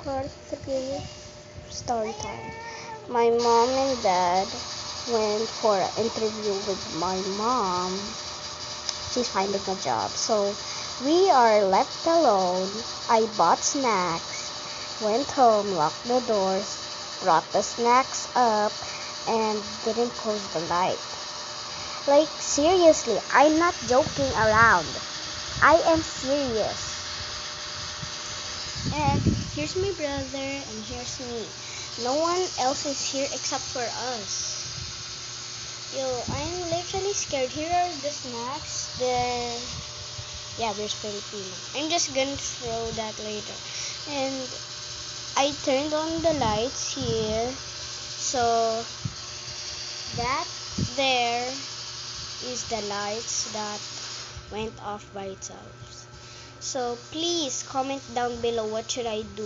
Part 3 Story time. My mom and dad went for an interview with my mom. She's finding a job. So we are left alone. I bought snacks, went home, locked the doors, brought the snacks up, and didn't close the light. Like, seriously, I'm not joking around. I am serious. And here's my brother, and here's me. No one else is here except for us. Yo, I'm literally scared. Here are the snacks. Yeah, there's Filipino. I'm just gonna throw that later. And I turned on the lights here. So that there is the lights that went off by itself. So please comment down below what should I do.